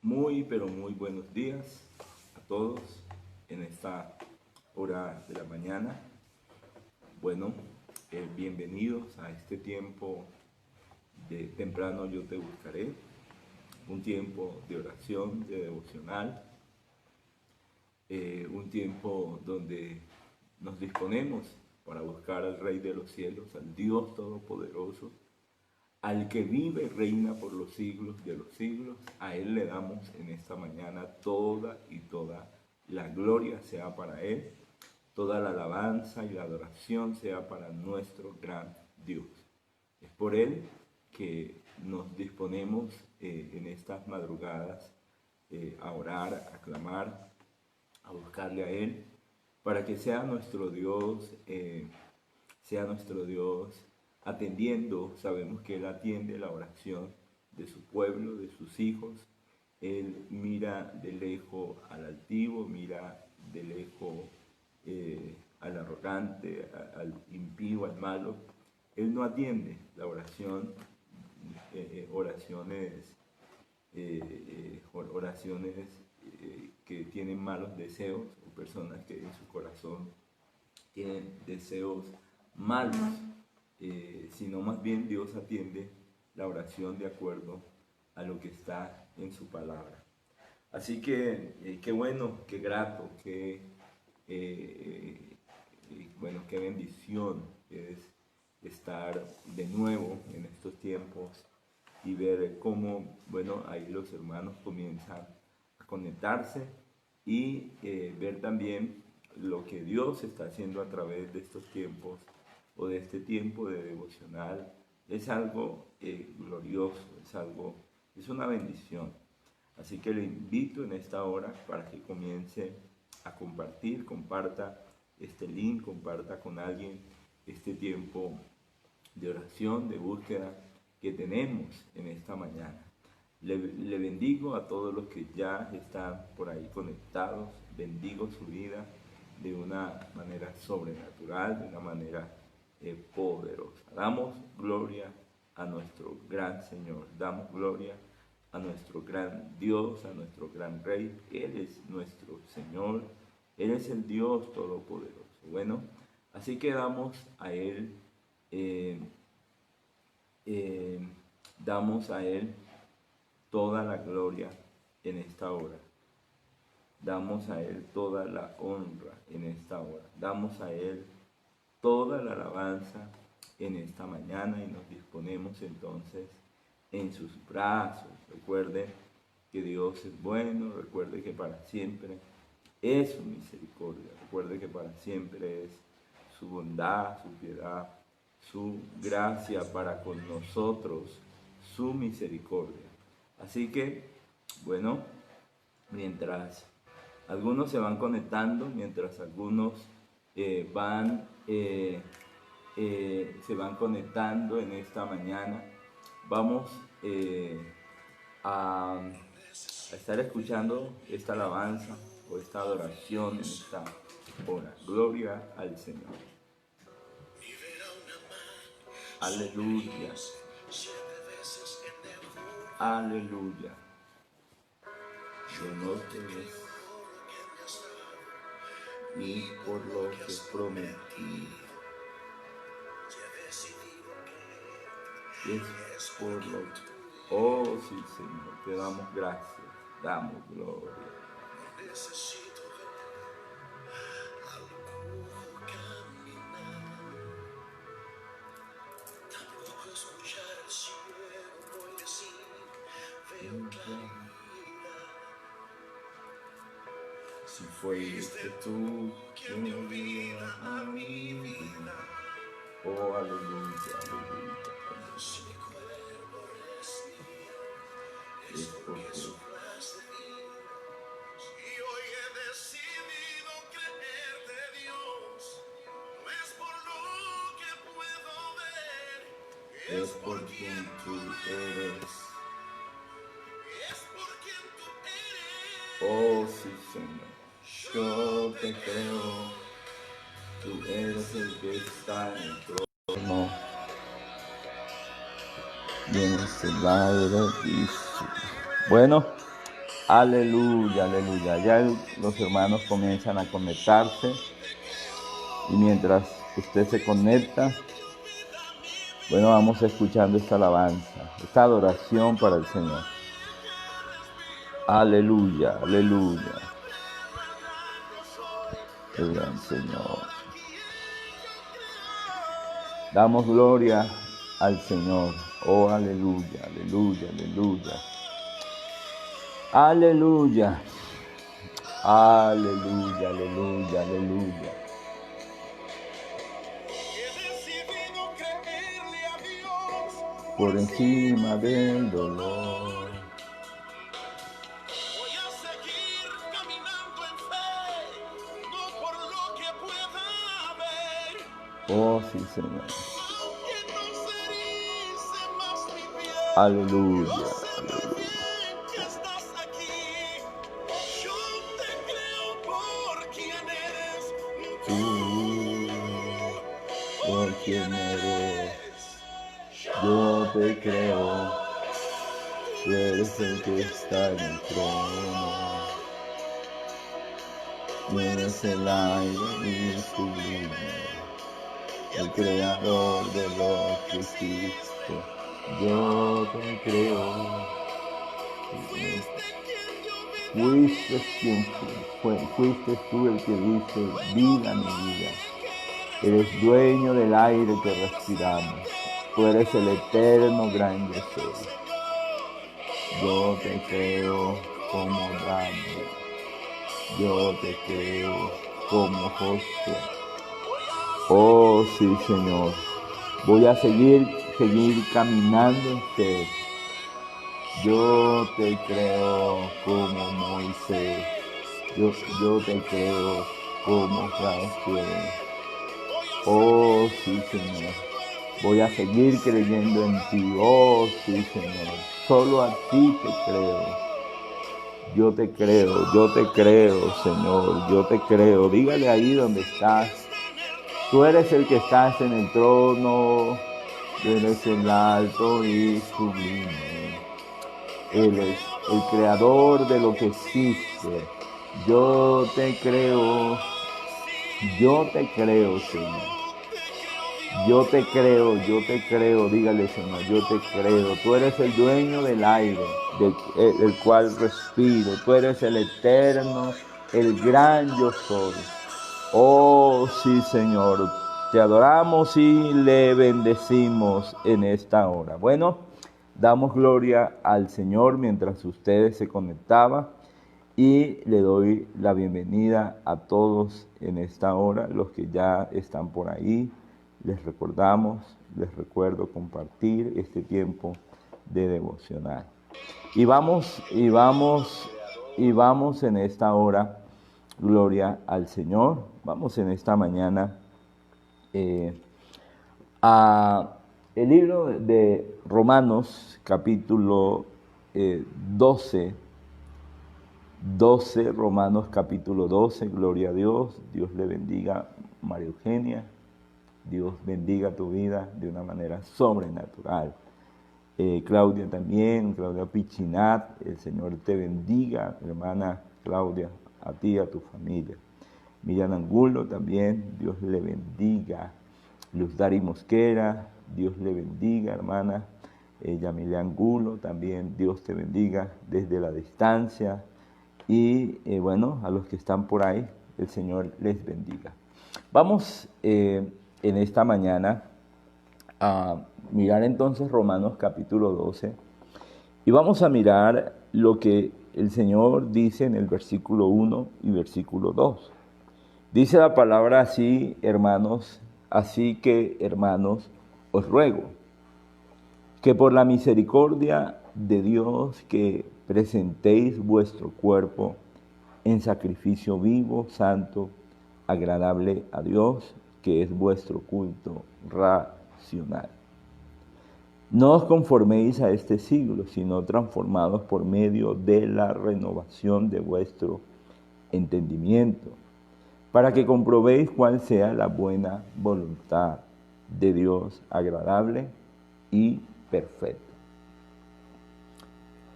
Muy, pero muy buenos días a todos en esta hora de la mañana. Bueno, bienvenidos a este tiempo de temprano yo te buscaré, un tiempo de oración, de devocional, un tiempo donde nos disponemos para buscar al Rey de los cielos, al Dios Todopoderoso, al que vive y reina por los siglos de los siglos. A Él le damos en esta mañana toda la gloria sea para Él, toda la alabanza y la adoración sea para nuestro gran Dios. Es por Él que nos disponemos en estas madrugadas a orar, a clamar, a buscarle a Él, para que sea nuestro Dios atendiendo. Sabemos que Él atiende la oración de su pueblo, de sus hijos. Él mira de lejos al altivo, mira de lejos al arrogante, al impío, al malo. Él no atiende la oración, oraciones que tienen malos deseos, o personas que en su corazón tienen deseos malos, sino más bien Dios atiende la oración de acuerdo a lo que está en su palabra. Así que qué bueno, qué grato, qué bendición es estar de nuevo en estos tiempos y ver cómo, ahí los hermanos comienzan a conectarse y ver también lo que Dios está haciendo a través de estos tiempos o de este tiempo de devocional. Es algo glorioso, es una bendición. Así que le invito en esta hora para que comience a compartir, comparta este link, comparta con alguien este tiempo de oración, de búsqueda que tenemos en esta mañana. Le bendigo a todos los que ya están por ahí conectados, bendigo su vida de una manera sobrenatural, de una manera poderosa. Damos gloria a nuestro gran Señor, damos gloria a nuestro gran Dios, a nuestro gran Rey. Él es nuestro Señor, Él es el Dios Todopoderoso. Bueno, así que damos a Él, damos a Él toda la gloria en esta hora. Damos a Él toda la honra en esta hora. Damos a Él toda la alabanza en esta mañana y nos disponemos entonces en sus brazos. Recuerde que Dios es bueno, recuerde que para siempre es su misericordia, recuerde que para siempre es su bondad, su piedad, su gracia para con nosotros, su misericordia. Así que, mientras algunos se van conectando, mientras algunos se van conectando en esta mañana, vamos a estar escuchando esta alabanza o esta adoración en esta hora. Gloria al Señor. Aleluya. Aleluya. Yo no te ves ni por lo que prometí. Es por lo que... Oh sí, Señor, te damos gracias, damos gloria. Si fuiste tú quien me dio a mi vida. Oh, aleluya, aleluya. Es porque es por quien tú eres. Oh sí, Señor, yo te creo, tú eres el que está en el trono, y en este lado dice. Bueno, Aleluya, aleluya. Ya los hermanos comienzan a conectarse y mientras usted se conecta, bueno, vamos escuchando esta alabanza, esta adoración para el Señor. Aleluya, aleluya. El gran Señor. Damos gloria al Señor. Oh, aleluya, aleluya, aleluya. Aleluya. Aleluya, aleluya, aleluya. Por encima del dolor. Voy a seguir caminando en fe, no por lo que pueda ver. Oh, sí, Señor. Aunque no se erice más mi piel, Aleluya, yo sé aleluya. también que estás aquí. Yo te creo por quien eres Por quien eres, yo te creo. Tú eres el que está en el trono. Tú eres el aire y sublime, el creador de lo que existe. Yo te creo. Fuiste tú el que dice, vida mi vida. Eres dueño del aire que respiramos. Tú eres el eterno gran yo soy. Yo te creo como David. Yo te creo como Josué. Oh, sí, Señor. Voy a seguir caminando en fe. Yo te creo como Moisés. Yo te creo como Josué. Oh, sí, Señor. Voy a seguir creyendo en ti. Oh, sí, Señor. Solo a ti te creo. Yo te creo, Señor. Yo te creo. Dígale ahí donde estás. Tú eres el que estás en el trono. Tú eres el alto y sublime. Él es el creador de lo que existe. Yo te creo, Señor. Yo te creo, dígale, Señor, yo te creo. Tú eres el dueño del aire, del cual respiro. Tú eres el eterno, el gran yo soy. Oh, sí, Señor. Te adoramos y le bendecimos en esta hora. Bueno, damos gloria al Señor mientras ustedes se conectaban y le doy la bienvenida a todos en esta hora, los que ya están por ahí. Les recuerdo compartir este tiempo de devocional. Y vamos en esta hora, gloria al Señor. Vamos en esta mañana a el libro de Romanos, capítulo 12, Romanos capítulo 12, gloria a Dios. Dios le bendiga, María Eugenia. Dios bendiga tu vida de una manera sobrenatural. Claudia también, Claudia Pichinat, el Señor te bendiga, hermana Claudia, a ti y a tu familia. Miriam Angulo también, Dios le bendiga. Luz Dari Mosquera, Dios le bendiga, hermana. Yamilia Angulo también, Dios te bendiga desde la distancia. Y bueno, a los que están por ahí, el Señor les bendiga. Vamos en esta mañana a mirar entonces Romanos capítulo 12 y vamos a mirar lo que el Señor dice en el versículo 1 y versículo 2. Dice la palabra así, hermanos, así que, hermanos, os ruego que por la misericordia de Dios que presentéis vuestro cuerpo en sacrificio vivo, santo, agradable a Dios, que es vuestro culto racional. No os conforméis a este siglo, sino transformados por medio de la renovación de vuestro entendimiento, para que comprobéis cuál sea la buena voluntad de Dios, agradable y perfecta.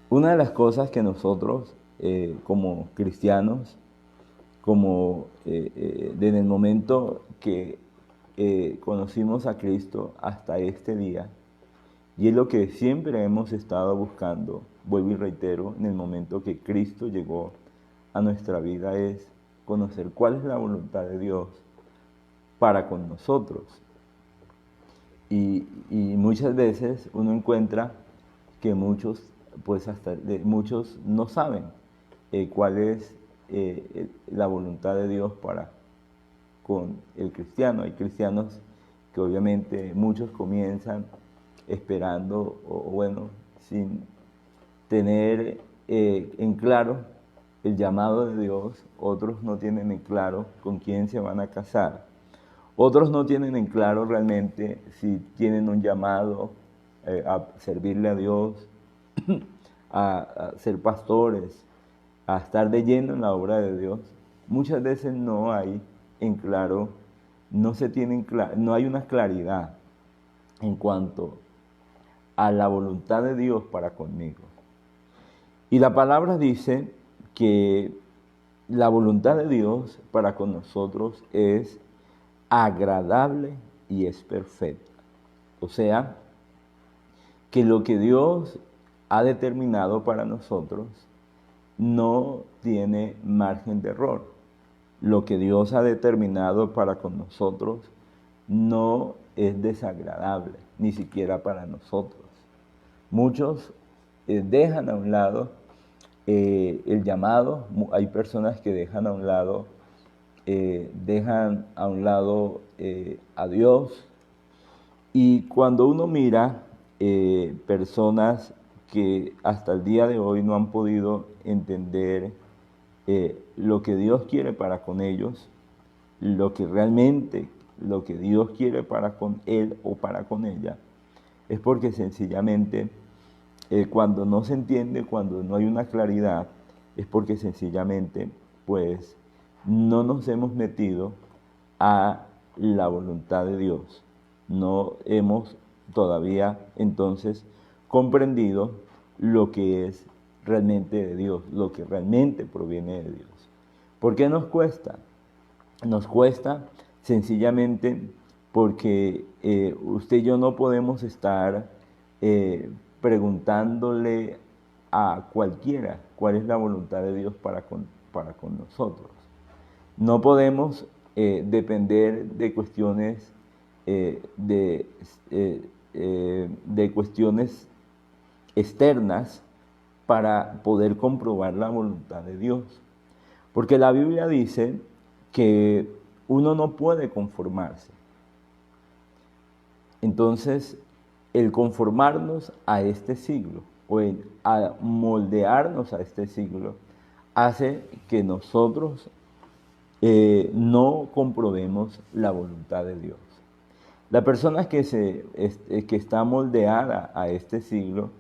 Una de las cosas que nosotros como cristianos, como desde el momento que conocimos a Cristo hasta este día. Y es lo que siempre hemos estado buscando, vuelvo y reitero, en el momento que Cristo llegó a nuestra vida, es conocer cuál es la voluntad de Dios para con nosotros. Y muchas veces uno encuentra que muchos, pues hasta muchos no saben cuál es la voluntad de Dios para con el cristiano. Hay cristianos que obviamente muchos comienzan esperando, o bueno, sin tener en claro el llamado de Dios. Otros no tienen en claro con quién se van a casar. Otros no tienen en claro realmente si tienen un llamado a servirle a Dios, a ser pastores, a estar de lleno en la obra de Dios. Muchas veces no hay en claro, no hay una claridad en cuanto a la voluntad de Dios para conmigo. Y la palabra dice que la voluntad de Dios para con nosotros es agradable y es perfecta. O sea, que lo que Dios ha determinado para nosotros no tiene margen de error. Lo que Dios ha determinado para con nosotros no es desagradable, ni siquiera para nosotros. Muchos dejan a un lado el llamado. Hay personas que dejan a un lado a Dios. Y cuando uno mira personas que hasta el día de hoy no han podido entender lo que Dios quiere para con ellos, lo que Dios quiere para con él o para con ella, es porque sencillamente cuando no se entiende, cuando no hay una claridad, es porque sencillamente pues no nos hemos metido a la voluntad de Dios. No hemos todavía entonces comprendido lo que es realmente de Dios, lo que realmente proviene de Dios. ¿Por qué nos cuesta? Nos cuesta sencillamente porque usted y yo no podemos estar preguntándole a cualquiera cuál es la voluntad de Dios para con nosotros. No podemos depender de cuestiones de cuestiones externas para poder comprobar la voluntad de Dios. Porque la Biblia dice que uno no puede conformarse. Entonces, el conformarnos a este siglo o el moldearnos a este siglo hace que nosotros no comprobemos la voluntad de Dios. La persona que está moldeada a este siglo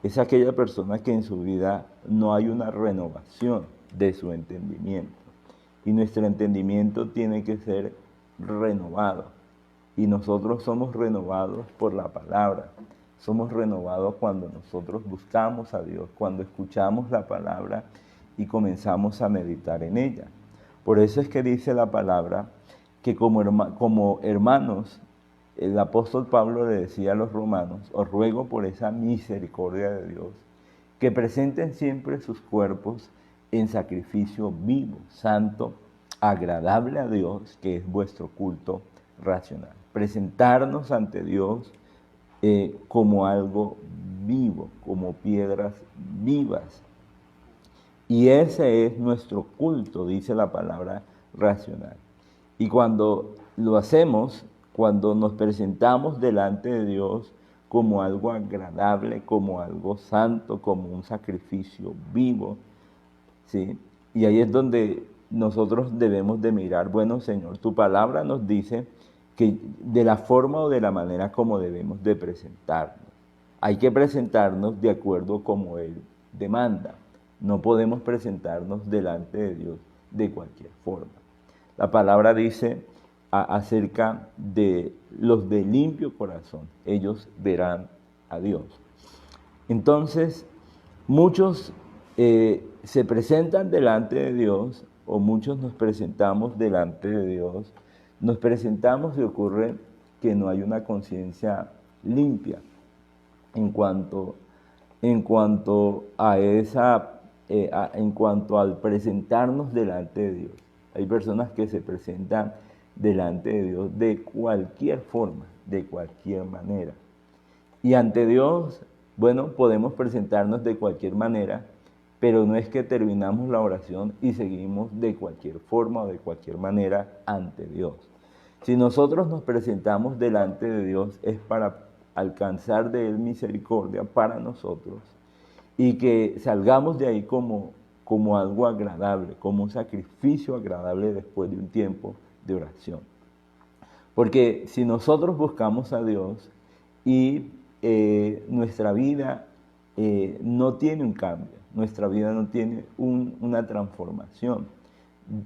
es aquella persona que en su vida no hay una renovación de su entendimiento. Y nuestro entendimiento tiene que ser renovado. Y nosotros somos renovados por la palabra. Somos renovados cuando nosotros buscamos a Dios, cuando escuchamos la palabra y comenzamos a meditar en ella. Por eso es que dice la palabra que como hermanos, el apóstol Pablo le decía a los romanos: os ruego por esa misericordia de Dios, que presenten siempre sus cuerpos en sacrificio vivo, santo, agradable a Dios, que es vuestro culto racional. Presentarnos ante Dios como algo vivo, como piedras vivas. Y ese es nuestro culto, dice la palabra racional. Y cuando lo hacemos, cuando nos presentamos delante de Dios como algo agradable, como algo santo, como un sacrificio vivo, ¿sí? Y ahí es donde nosotros debemos de mirar: bueno, Señor, tu palabra nos dice que de la forma o de la manera como debemos de presentarnos. Hay que presentarnos de acuerdo como Él demanda. No podemos presentarnos delante de Dios de cualquier forma. La palabra dice acerca de los de limpio corazón: ellos verán a Dios. Entonces, muchos se presentan delante de Dios, o muchos nos presentamos delante de Dios, nos presentamos y ocurre que no hay una conciencia limpia en cuanto a en cuanto al presentarnos delante de Dios. Hay personas que se presentan delante de Dios de cualquier forma, de cualquier manera. Y ante Dios, bueno, podemos presentarnos de cualquier manera, pero no es que terminamos la oración y seguimos de cualquier forma o de cualquier manera ante Dios. Si nosotros nos presentamos delante de Dios es para alcanzar de Él misericordia para nosotros y que salgamos de ahí como algo agradable, como un sacrificio agradable después de un tiempo de oración. Porque si nosotros buscamos a Dios y nuestra vida no tiene un cambio, nuestra vida no tiene una transformación,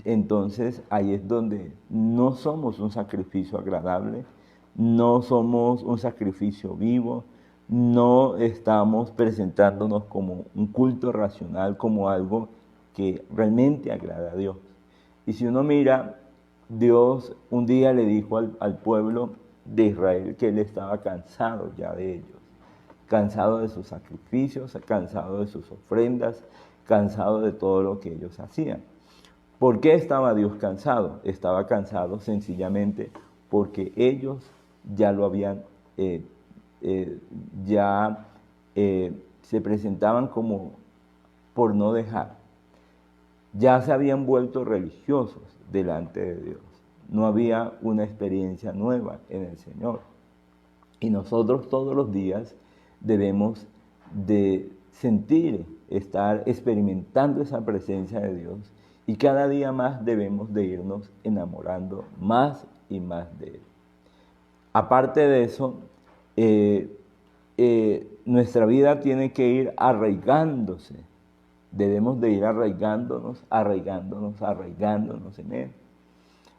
entonces ahí es donde no somos un sacrificio agradable, no somos un sacrificio vivo, no estamos presentándonos como un culto racional, como algo que realmente agrada a Dios. Y si uno mira, Dios un día le dijo al pueblo de Israel que él estaba cansado ya de ellos, cansado de sus sacrificios, cansado de sus ofrendas, cansado de todo lo que ellos hacían. ¿Por qué estaba Dios cansado? Estaba cansado sencillamente porque ellos ya lo habían, se presentaban como por no dejar. Ya se habían vuelto religiosos delante de Dios. No había una experiencia nueva en el Señor. Y nosotros todos los días debemos de sentir, estar experimentando esa presencia de Dios. Y cada día más debemos de irnos enamorando más y más de Él. Aparte de eso, nuestra vida tiene que ir arraigándose. Debemos de ir arraigándonos en Él.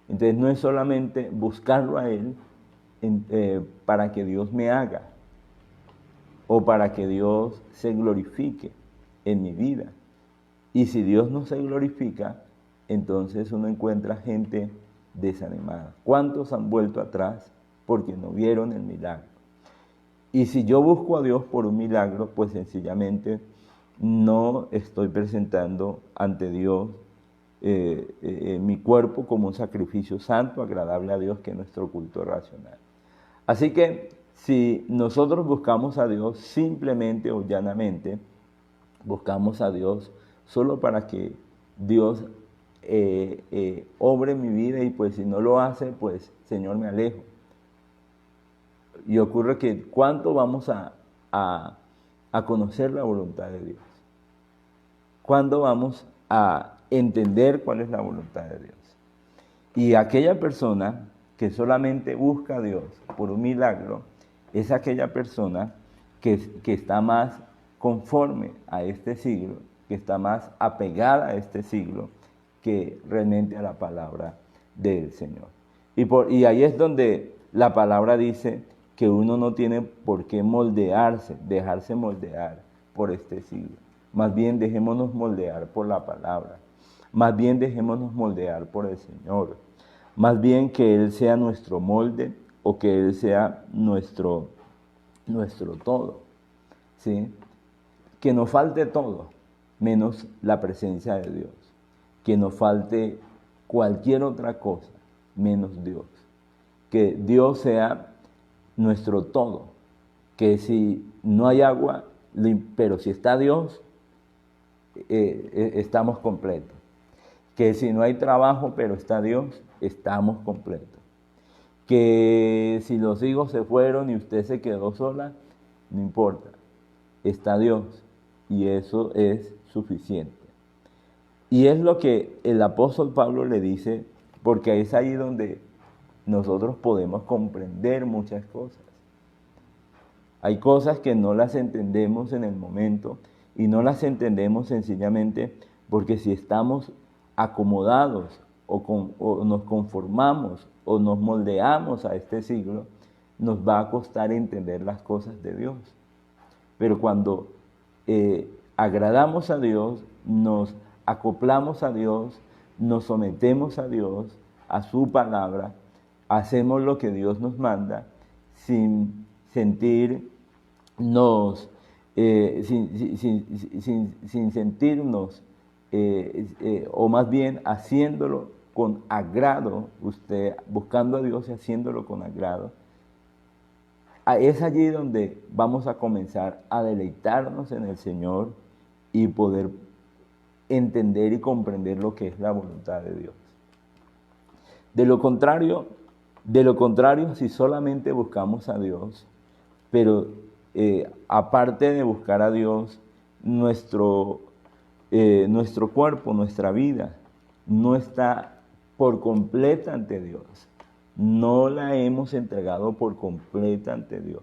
Entonces no es solamente buscarlo a Él para que Dios me haga o para que Dios se glorifique en mi vida. Y si Dios no se glorifica, entonces uno encuentra gente desanimada. ¿Cuántos han vuelto atrás porque no vieron el milagro? Y si yo busco a Dios por un milagro, pues sencillamente no estoy presentando ante Dios mi cuerpo como un sacrificio santo, agradable a Dios, que es nuestro culto racional. Así que si nosotros buscamos a Dios simplemente o llanamente, buscamos a Dios solo para que Dios obre en mi vida, y pues si no lo hace, pues Señor, me alejo. Y ocurre que ¿cuánto vamos a conocer la voluntad de Dios? ¿Cuándo vamos a entender cuál es la voluntad de Dios? Y aquella persona que solamente busca a Dios por un milagro es aquella persona que está más conforme a este siglo, que está más apegada a este siglo que realmente a la palabra del Señor. Y ahí es donde la palabra dice que uno no tiene por qué dejarse moldear por este siglo. Más bien dejémonos moldear por la palabra. Más bien dejémonos moldear por el Señor. Más bien que Él sea nuestro molde o que Él sea nuestro todo. ¿Sí? Que nos falte todo, menos la presencia de Dios. Que nos falte cualquier otra cosa, menos Dios. Que Dios sea nuestro todo. Que si no hay agua, pero si está Dios, estamos completos. Que si no hay trabajo, pero está Dios, estamos completos. Que si los hijos se fueron y usted se quedó sola, no importa, está Dios y eso es suficiente. Y es lo que el apóstol Pablo le dice, porque es ahí donde nosotros podemos comprender muchas cosas. Hay cosas que no las entendemos en el momento y no las entendemos sencillamente porque si estamos acomodados o nos conformamos o nos moldeamos a este siglo, nos va a costar entender las cosas de Dios. Pero cuando agradamos a Dios nos acoplamos a Dios, nos sometemos a Dios, a su palabra, hacemos lo que Dios nos manda sin sentirnos, sin sentirnos, o más bien haciéndolo con agrado, usted buscando a Dios y haciéndolo con agrado. Es allí donde vamos a comenzar a deleitarnos en el Señor y poder entender y comprender lo que es la voluntad de Dios. De lo contrario, si solamente buscamos a Dios, pero aparte de buscar a Dios, nuestro cuerpo, nuestra vida, no está por completa ante Dios. No la hemos entregado por completa ante Dios.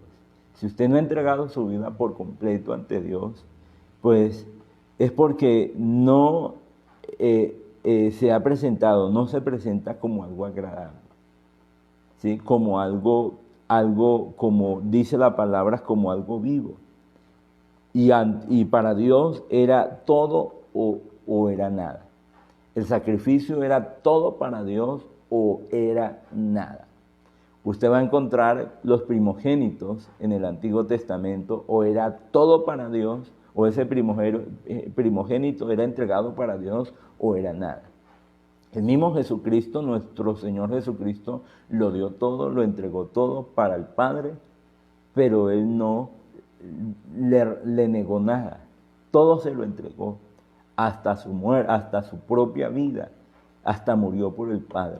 Si usted no ha entregado su vida por completo ante Dios, pues es porque no se ha presentado, no se presenta como algo agradable, ¿sí? Como algo, como dice la palabra, como algo vivo. Y para Dios era todo o era nada. El sacrificio era todo para Dios o era nada. Usted va a encontrar los primogénitos en el Antiguo Testamento, o era todo para Dios, o ese primogénito era entregado para Dios, o era nada. El mismo Jesucristo, nuestro Señor Jesucristo, lo dio todo, lo entregó todo para el Padre, pero Él no le negó nada. Todo se lo entregó, hasta su muerte, hasta su propia vida, hasta murió por el Padre.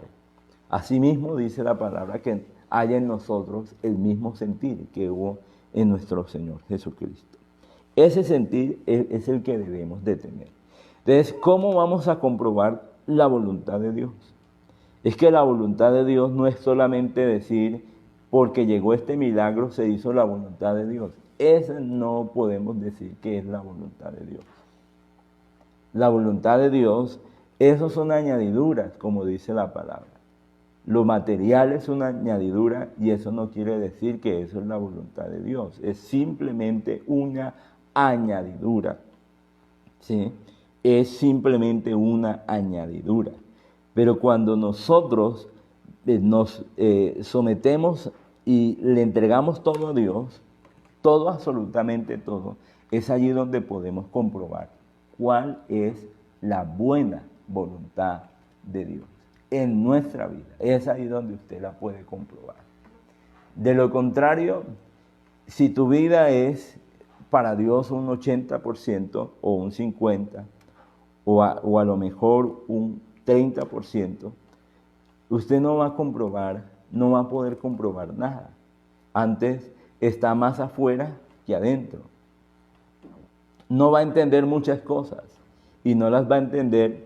Asimismo dice la palabra que haya en nosotros el mismo sentir que hubo en nuestro Señor Jesucristo. Ese sentir es el que debemos de tener. Entonces, ¿cómo vamos a comprobar la voluntad de Dios? Es que la voluntad de Dios no es solamente decir, porque llegó este milagro, se hizo la voluntad de Dios. Esa no podemos decir que es la voluntad de Dios. La voluntad de Dios, esos son añadiduras, como dice la palabra. Lo material es una añadidura y eso no quiere decir que eso es la voluntad de Dios. Es simplemente una añadidura, ¿sí? Es simplemente una añadidura. Pero cuando nosotros nos sometemos y le entregamos todo a Dios, todo, absolutamente todo, es allí donde podemos comprobar cuál es la buena voluntad de Dios en nuestra vida. Es ahí donde usted la puede comprobar. De lo contrario, si tu vida es para Dios un 80% o un 50%, o a lo mejor un 30%, usted no va a comprobar, no va a poder comprobar nada. Antes está más afuera que adentro. No va a entender muchas cosas y no las va a entender,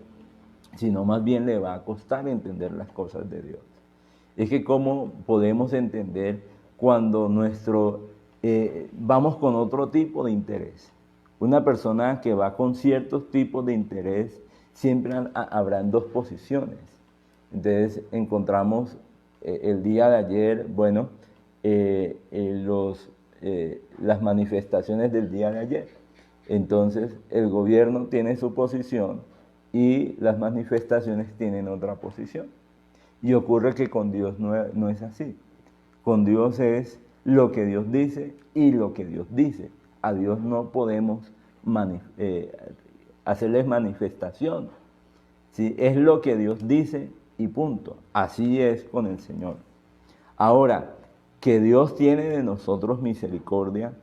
sino más bien le va a costar entender las cosas de Dios. Es que cómo podemos entender cuando vamos con otro tipo de interés. Una persona que va con ciertos tipos de interés, siempre habrán dos posiciones. Entonces encontramos el día de ayer, bueno, las manifestaciones del día de ayer. Entonces el gobierno tiene su posición y las manifestaciones tienen otra posición. Y ocurre que con Dios no es así. Con Dios es lo que Dios dice y lo que Dios dice. A Dios no podemos hacerles manifestación, ¿sí? Es lo que Dios dice y punto. Así es con el Señor. Ahora, que Dios tiene de nosotros misericordia,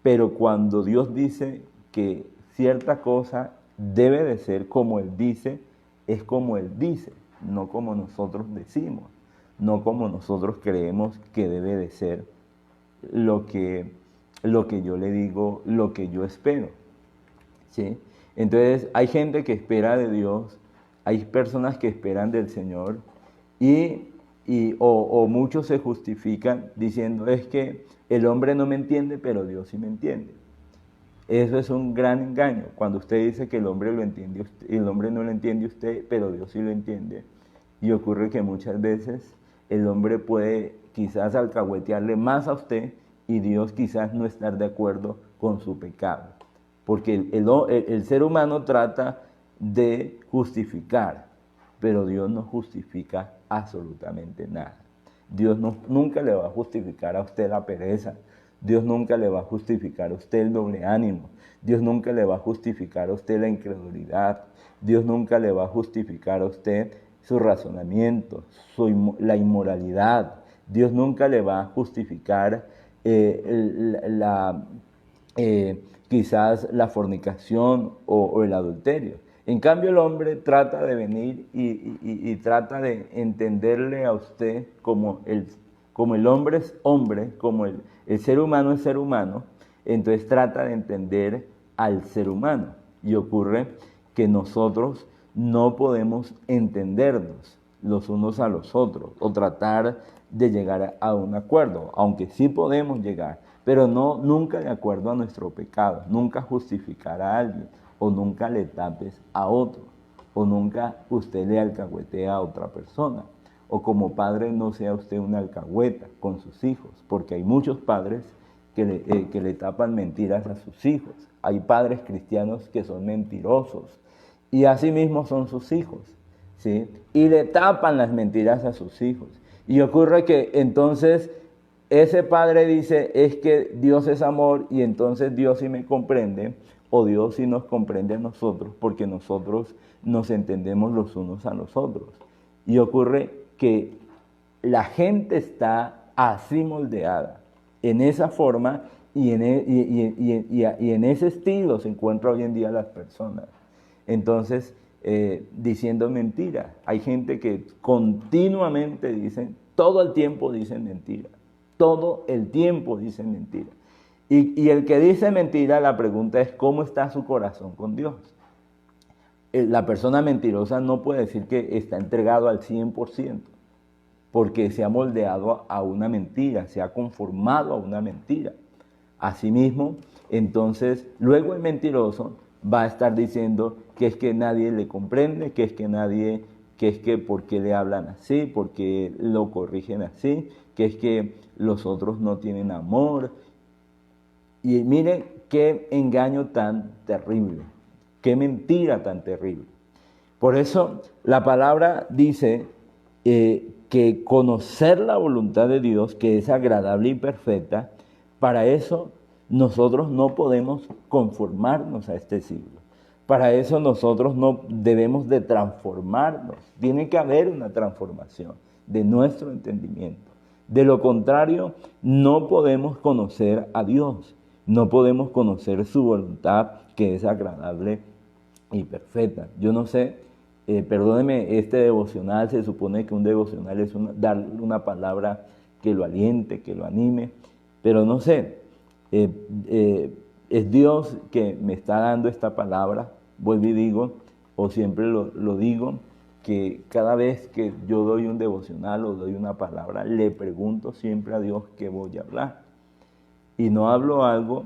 pero cuando Dios dice que cierta cosa debe de ser como Él dice, es como Él dice, no como nosotros decimos, no como nosotros creemos que debe de ser lo que yo le digo, lo que yo espero, ¿sí? Entonces hay gente que espera de Dios, hay personas que esperan del Señor o muchos se justifican diciendo, es que el hombre no me entiende, pero Dios sí me entiende. Eso es un gran engaño. Cuando usted dice que el hombre lo entiende, el hombre no lo entiende usted, pero Dios sí lo entiende. Y ocurre que muchas veces el hombre puede quizás alcahuetearle más a usted y Dios quizás no estar de acuerdo con su pecado. porque el ser humano trata de justificar, pero Dios no justifica absolutamente nada. Dios nunca le va a justificar a usted la pereza. Dios nunca le va a justificar a usted el doble ánimo. Dios nunca le va a justificar a usted la incredulidad. Dios nunca le va a justificar a usted su razonamiento, la inmoralidad. Dios nunca le va a justificar quizás la fornicación o el adulterio. En cambio, el hombre trata de venir y trata de entenderle a usted como el hombre es hombre, como el ser humano es ser humano, entonces trata de entender al ser humano. Y ocurre que nosotros no podemos entendernos los unos a los otros o tratar de llegar a un acuerdo, aunque sí podemos llegar, pero nunca de acuerdo a nuestro pecado, nunca justificar a alguien, o nunca le tapes a otro, o nunca usted le alcahuetea a otra persona, o como padre no sea usted una alcahueta con sus hijos, porque hay muchos padres que le tapan mentiras a sus hijos. Hay padres cristianos que son mentirosos, y así mismo son sus hijos, ¿sí? Y le tapan las mentiras a sus hijos. Y ocurre que entonces ese padre dice, es que Dios es amor, y entonces Dios sí me comprende, o Dios sí nos comprende a nosotros, porque nosotros nos entendemos los unos a los otros. Y ocurre que la gente está así moldeada, en esa forma y en ese estilo se encuentran hoy en día las personas. Entonces, diciendo mentiras. Hay gente que continuamente dicen, todo el tiempo dicen mentiras. Todo el tiempo dicen mentiras. Y el que dice mentira, la pregunta es, ¿cómo está su corazón con Dios? La persona mentirosa no puede decir que está entregado al 100%, porque se ha moldeado a una mentira, se ha conformado a una mentira. Asimismo, entonces, luego el mentiroso va a estar diciendo que es que nadie le comprende, que es que por qué le hablan así, por qué lo corrigen así, que es que los otros no tienen amor. Y miren qué engaño tan terrible, qué mentira tan terrible. Por eso la palabra dice que conocer la voluntad de Dios, que es agradable y perfecta, para eso nosotros no podemos conformarnos a este siglo. Para eso nosotros no debemos de transformarnos. Tiene que haber una transformación de nuestro entendimiento. De lo contrario, no podemos conocer a Dios. No podemos conocer su voluntad, que es agradable y perfecta. Yo no sé, perdóneme, este devocional, se supone que un devocional es darle una palabra que lo aliente, que lo anime, pero no sé, es Dios que me está dando esta palabra, vuelvo y digo, o siempre lo digo, que cada vez que yo doy un devocional o doy una palabra, le pregunto siempre a Dios qué voy a hablar. Y no hablo algo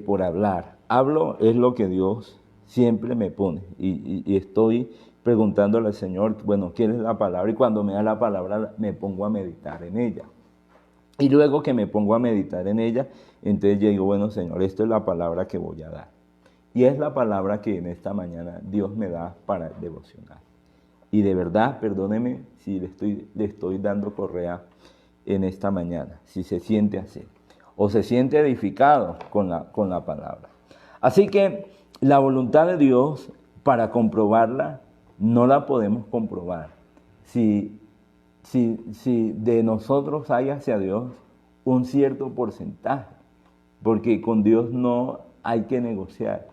por hablar. Hablo es lo que Dios siempre me pone. Y estoy preguntándole al Señor, bueno, ¿qué es la palabra? Y cuando me da la palabra me pongo a meditar en ella. Y luego que me pongo a meditar en ella, entonces yo digo, bueno, Señor, esto es la palabra que voy a dar. Y es la palabra que en esta mañana Dios me da para el devocional. Y de verdad, perdóneme si le estoy dando correa en esta mañana, si se siente así, o se siente edificado con la palabra. Así que la voluntad de Dios, para comprobarla, no la podemos comprobar si de nosotros hay hacia Dios un cierto porcentaje, porque con Dios no hay que negociar,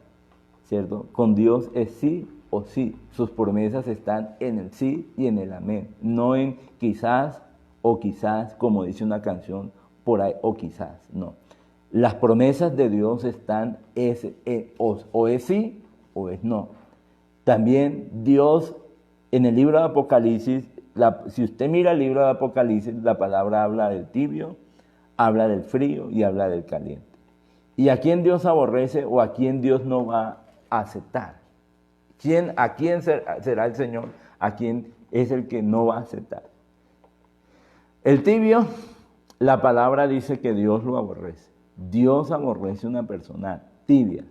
¿cierto? Con Dios es sí o sí. Sus promesas están en el sí y en el amén, no en quizás o quizás, como dice una canción por ahí, o quizás, no. Las promesas de Dios están o es sí o es no. También Dios en el libro de Apocalipsis, si usted mira el libro de Apocalipsis, la palabra habla del tibio, habla del frío y habla del caliente. ¿Y a quién Dios aborrece o a quién Dios no va a aceptar? ¿A quién será el Señor? ¿A quién es el que no va a aceptar? El tibio, la palabra dice que Dios lo aborrece. Dios aborrece una persona tibia.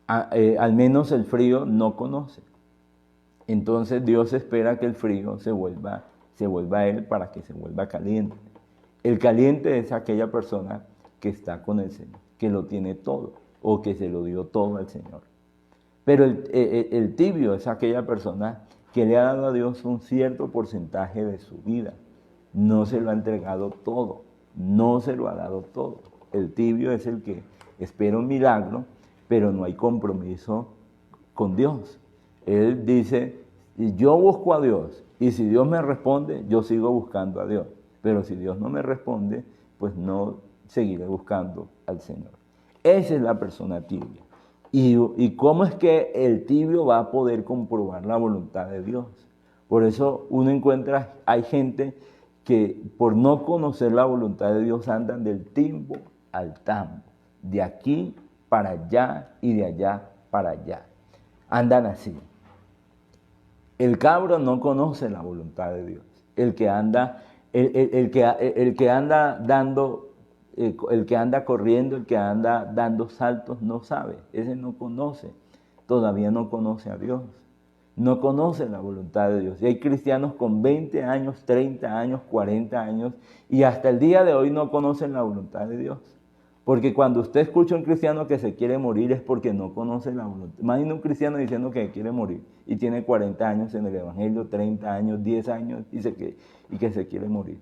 al menos el frío no conoce. Entonces Dios espera que el frío se vuelva a él para que se vuelva caliente. El caliente es aquella persona que está con el Señor, que lo tiene todo o que se lo dio todo al Señor. Pero el tibio es aquella persona que le ha dado a Dios un cierto porcentaje de su vida. No se lo ha entregado todo, no se lo ha dado todo. El tibio es el que espera un milagro, pero no hay compromiso con Dios. Él dice, yo busco a Dios y si Dios me responde, yo sigo buscando a Dios. Pero si Dios no me responde, pues no seguiré buscando al Señor. Esa es la persona tibia. ¿Y cómo es que el tibio va a poder comprobar la voluntad de Dios? Por eso uno encuentra, hay gente que por no conocer la voluntad de Dios andan del timbo al tambo, de aquí para allá y de allá para allá. Andan así. El cabro no conoce la voluntad de Dios. El que anda dando, el que anda corriendo, el que anda dando saltos, no sabe. Ese no conoce. Todavía no conoce a Dios. No conoce la voluntad de Dios. Y hay cristianos con 20 años, 30 años, 40 años, y hasta el día de hoy no conocen la voluntad de Dios. Porque cuando usted escucha a un cristiano que se quiere morir es porque no conoce la voluntad. Imagina un cristiano diciendo que quiere morir y tiene 40 años en el Evangelio, 30 años, 10 años y que se quiere morir.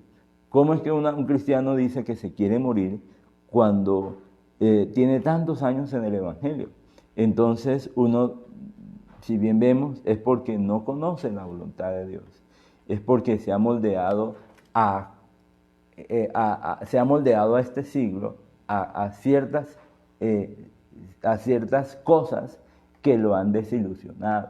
¿Cómo es que un cristiano dice que se quiere morir cuando tiene tantos años en el Evangelio? Entonces uno, si bien vemos, es porque no conoce la voluntad de Dios. Es porque se ha moldeado a este siglo a ciertas cosas que lo han desilusionado.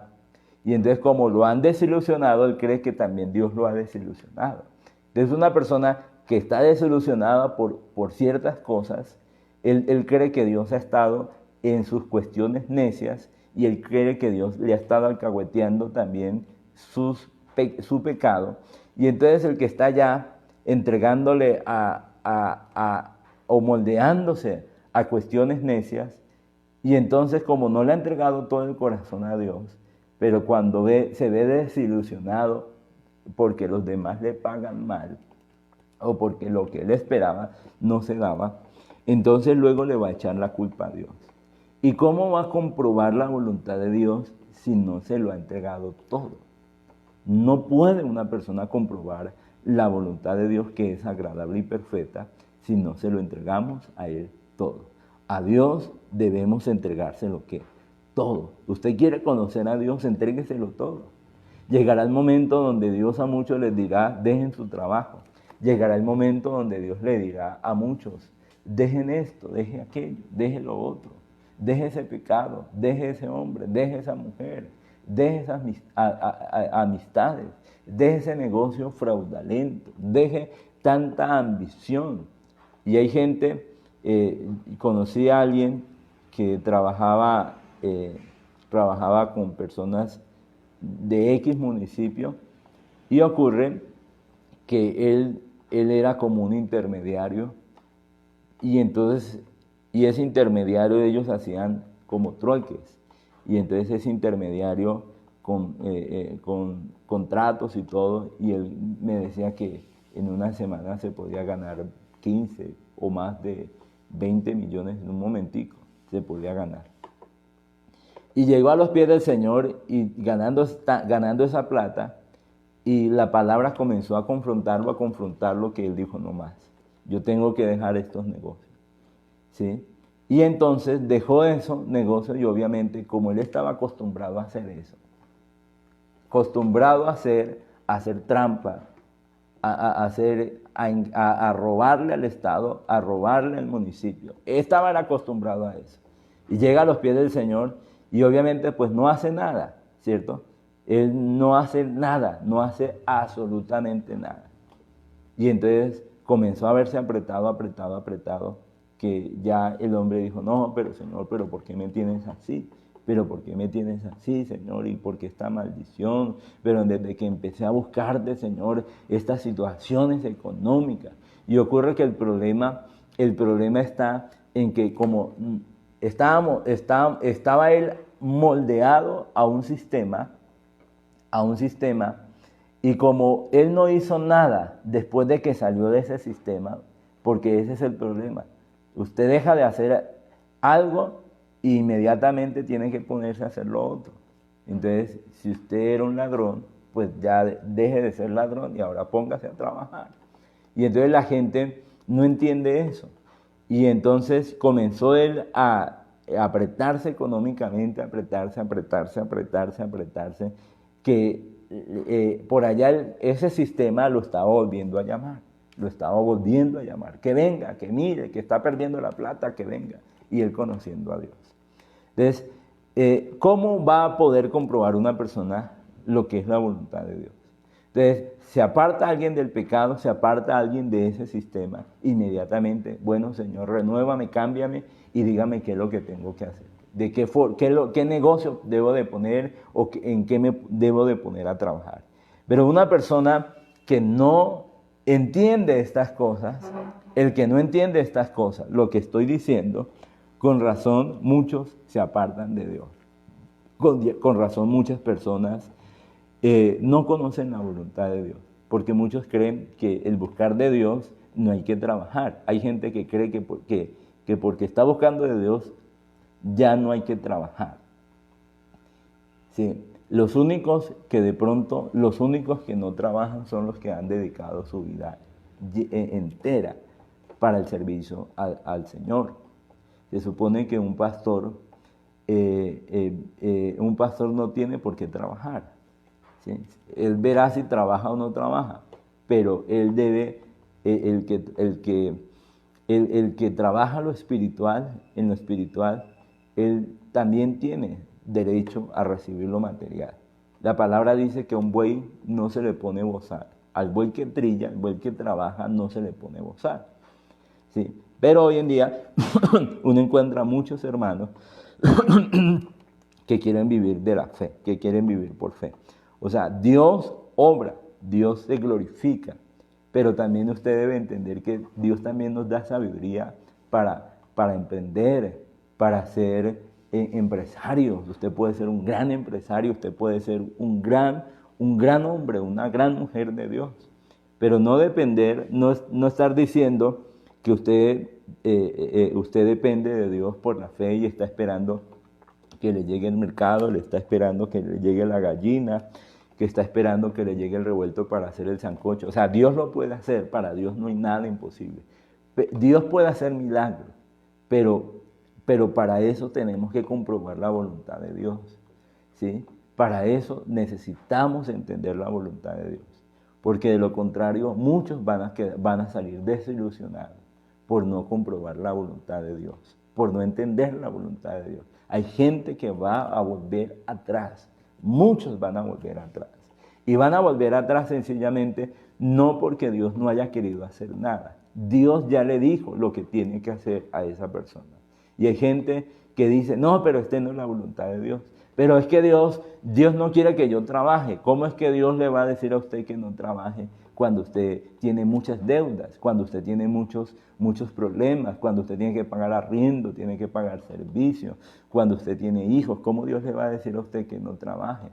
Y entonces como lo han desilusionado, él cree que también Dios lo ha desilusionado. Entonces una persona que está desilusionada por ciertas cosas, él cree que Dios ha estado en sus cuestiones necias y él cree que Dios le ha estado alcahueteando también su pecado. Y entonces el que está ya entregándole o moldeándose a cuestiones necias, y entonces como no le ha entregado todo el corazón a Dios, pero cuando se ve desilusionado porque los demás le pagan mal, o porque lo que él esperaba no se daba, entonces luego le va a echar la culpa a Dios. ¿Y cómo va a comprobar la voluntad de Dios si no se lo ha entregado todo? No puede una persona comprobar la voluntad de Dios, que es agradable y perfecta, si no se lo entregamos a Él todo. A Dios debemos entregárselo ¿qué? Todo. Usted quiere conocer a Dios, entrégueselo todo. Llegará el momento donde Dios a muchos les dirá, dejen su trabajo. Llegará el momento donde Dios le dirá a muchos, dejen esto, dejen aquello, dejen lo otro, deje ese pecado, deje ese hombre, deje esa mujer, deje esas amistades, deje ese negocio fraudulento, deje tanta ambición. Y hay gente, conocí a alguien que trabajaba con personas de X municipio, y ocurre que él era como un intermediario, y entonces, y ese intermediario ellos hacían como trueques, y entonces ese intermediario con contratos y todo, y él me decía que en una semana se podía ganar 15 o más de 20 millones en un momentico, se podía ganar. Y llegó a los pies del Señor y ganando esa plata, y la palabra comenzó a confrontarlo, que él dijo, no más, yo tengo que dejar estos negocios, ¿sí? Y entonces dejó esos negocios, y obviamente como él estaba acostumbrado a hacer eso, acostumbrado a hacer trampa, a robarle al Estado, a robarle al municipio, estaba acostumbrado a eso. Y llega a los pies del Señor y obviamente pues no hace nada, ¿cierto? Él no hace nada, no hace absolutamente nada. Y entonces comenzó a verse apretado, que ya el hombre dijo, no, pero Señor, pero ¿por qué me tienes así? ¿Pero por qué me tienes así, Señor? ¿Y por qué esta maldición? Pero desde que empecé a buscarte, Señor, estas situaciones económicas. Y ocurre que el problema está en que como Estaba él moldeado a un sistema, y como él no hizo nada después de que salió de ese sistema, porque ese es el problema. Usted deja de hacer algo e inmediatamente tiene que ponerse a hacer lo otro. Entonces, si usted era un ladrón, pues ya deje de ser ladrón y ahora póngase a trabajar. Y entonces la gente no entiende eso. Y entonces comenzó él a apretarse económicamente, apretarse, que por allá ese sistema lo estaba volviendo a llamar, que venga, que mire, que está perdiendo la plata, que venga, y él conociendo a Dios. Entonces, ¿cómo va a poder comprobar una persona lo que es la voluntad de Dios? Entonces, se aparta alguien del pecado, se aparta alguien de ese sistema, inmediatamente, bueno, Señor, renuévame, cámbiame y dígame qué es lo que tengo que hacer. De qué negocio debo de poner o en qué me debo de poner a trabajar. Pero una persona que no entiende estas cosas, el que no entiende estas cosas, lo que estoy diciendo, con razón muchos se apartan de Dios. Con razón muchas personas no conocen la voluntad de Dios, porque muchos creen que el buscar de Dios no hay que trabajar. Hay gente que cree que porque está buscando de Dios ya no hay que trabajar. Sí, los únicos que no trabajan son los que han dedicado su vida entera para el servicio al Señor. Se supone que un pastor no tiene por qué trabajar. ¿Sí? Él verá si trabaja o no trabaja, pero él debe, el que trabaja en lo espiritual, él también tiene derecho a recibir lo material. La palabra dice que a un buey no se le pone bozal. Al buey que trilla, al buey que trabaja, no se le pone bozal. ¿Sí? Pero hoy en día uno encuentra muchos hermanos que quieren vivir de la fe, que quieren vivir por fe. O sea, Dios obra, Dios se glorifica, pero también usted debe entender que Dios también nos da sabiduría para emprender, para ser empresario. Usted puede ser un gran empresario, usted puede ser un gran hombre, una gran mujer de Dios, pero no depender, no estar diciendo que usted depende de Dios por la fe y está esperando que le llegue el mercado, le está esperando que le llegue la gallina, que está esperando que le llegue el revuelto para hacer el sancocho. O sea, Dios lo puede hacer, para Dios no hay nada imposible. Dios puede hacer milagros, pero para eso tenemos que comprobar la voluntad de Dios, ¿sí? Para eso necesitamos entender la voluntad de Dios, porque de lo contrario muchos van a salir desilusionados por no comprobar la voluntad de Dios, por no entender la voluntad de Dios. Hay gente que va a volver atrás, muchos van a volver atrás. Y van a volver atrás sencillamente no porque Dios no haya querido hacer nada. Dios ya le dijo lo que tiene que hacer a esa persona. Y hay gente que dice, no, pero esta no es la voluntad de Dios. Pero es que Dios no quiere que yo trabaje. ¿Cómo es que Dios le va a decir a usted que no trabaje cuando usted tiene muchas deudas, cuando usted tiene muchos problemas, cuando usted tiene que pagar arriendo, tiene que pagar servicios, cuando usted tiene hijos? ¿Cómo Dios le va a decir a usted que no trabaje?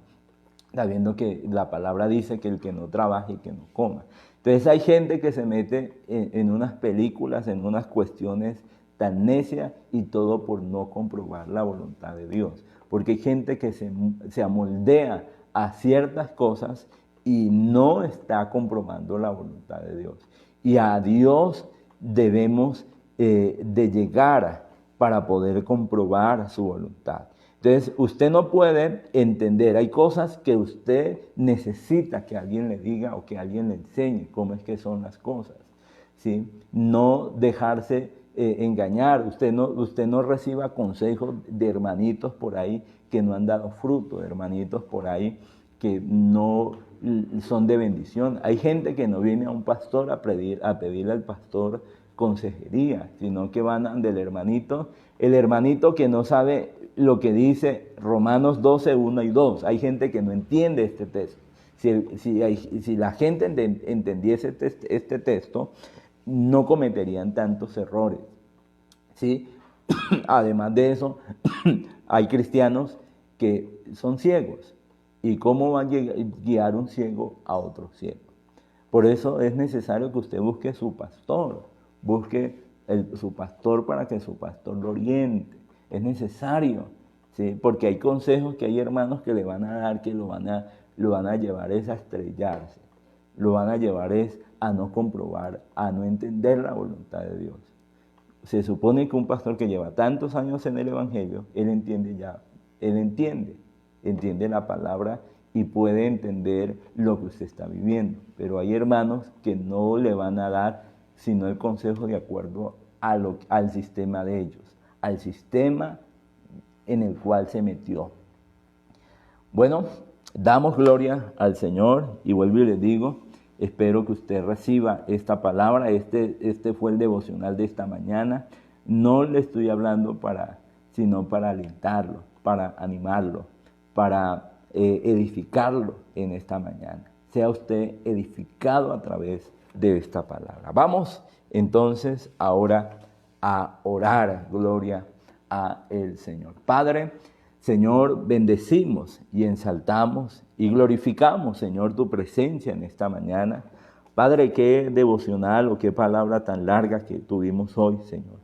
Sabiendo que la palabra dice que el que no trabaje y que no coma. Entonces hay gente que se mete en unas películas, en unas cuestiones tan necias, y todo por no comprobar la voluntad de Dios. Porque hay gente que se amoldea a ciertas cosas y no está comprobando la voluntad de Dios. Y a Dios debemos de llegar para poder comprobar su voluntad. Entonces, usted no puede entender, hay cosas que usted necesita que alguien le diga o que alguien le enseñe cómo es que son las cosas, ¿sí? No dejarse engañar. Usted no reciba consejos de hermanitos por ahí que no han dado fruto, de hermanitos por ahí que no son de bendición. Hay gente que no viene a un pastor a pedirle al pastor consejería, sino que van del hermanito, el hermanito que no sabe lo que dice Romanos 12, 1 y 2. Hay gente que no entiende este texto. Si la gente entendiese este texto, no cometerían tantos errores, ¿sí? Además de eso, hay cristianos que son ciegos. ¿Y cómo va a guiar un ciego a otro ciego? Por eso es necesario que usted busque su pastor, busque su pastor para que su pastor lo oriente. Es necesario, ¿sí? Porque hay consejos que hay hermanos que le van a dar, que lo van a llevar es a estrellarse, lo van a llevar es a no comprobar, a no entender la voluntad de Dios. Se supone que un pastor que lleva tantos años en el Evangelio, él entiende la palabra y puede entender lo que usted está viviendo. Pero hay hermanos que no le van a dar sino el consejo de acuerdo al sistema de ellos, al sistema en el cual se metió. Bueno, damos gloria al Señor y vuelvo y les digo, espero que usted reciba esta palabra. Este fue el devocional de esta mañana. No le estoy hablando sino para alentarlo, para animarlo, para edificarlo en esta mañana. Sea usted edificado a través de esta palabra. Vamos entonces ahora a orar, gloria a el Señor. Padre, Señor, bendecimos y ensaltamos y glorificamos, Señor, tu presencia en esta mañana. Padre, qué devocional o qué palabra tan larga que tuvimos hoy, Señor.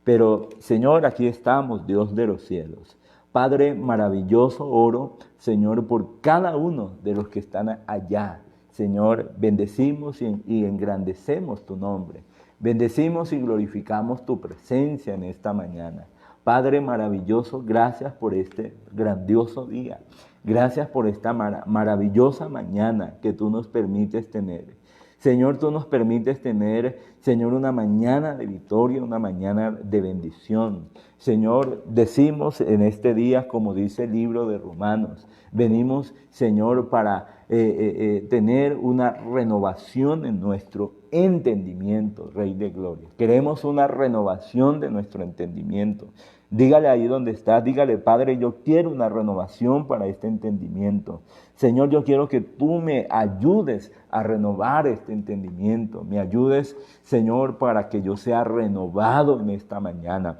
Pero, Señor, aquí estamos, Dios de los cielos. Padre maravilloso, oro, Señor, por cada uno de los que están allá. Señor, bendecimos y engrandecemos tu nombre. Bendecimos y glorificamos tu presencia en esta mañana. Padre maravilloso, gracias por este grandioso día. Gracias por esta maravillosa mañana que tú nos permites tener. Señor, tú nos permites tener, Señor, una mañana de victoria, una mañana de bendición. Señor, decimos en este día, como dice el libro de Romanos, venimos, Señor, para tener una renovación en nuestro entendimiento, Rey de Gloria. Queremos una renovación de nuestro entendimiento. Dígale ahí donde estás, dígale, Padre, yo quiero una renovación para este entendimiento. Señor, yo quiero que tú me ayudes a renovar este entendimiento. Me ayudes, Señor, para que yo sea renovado en esta mañana.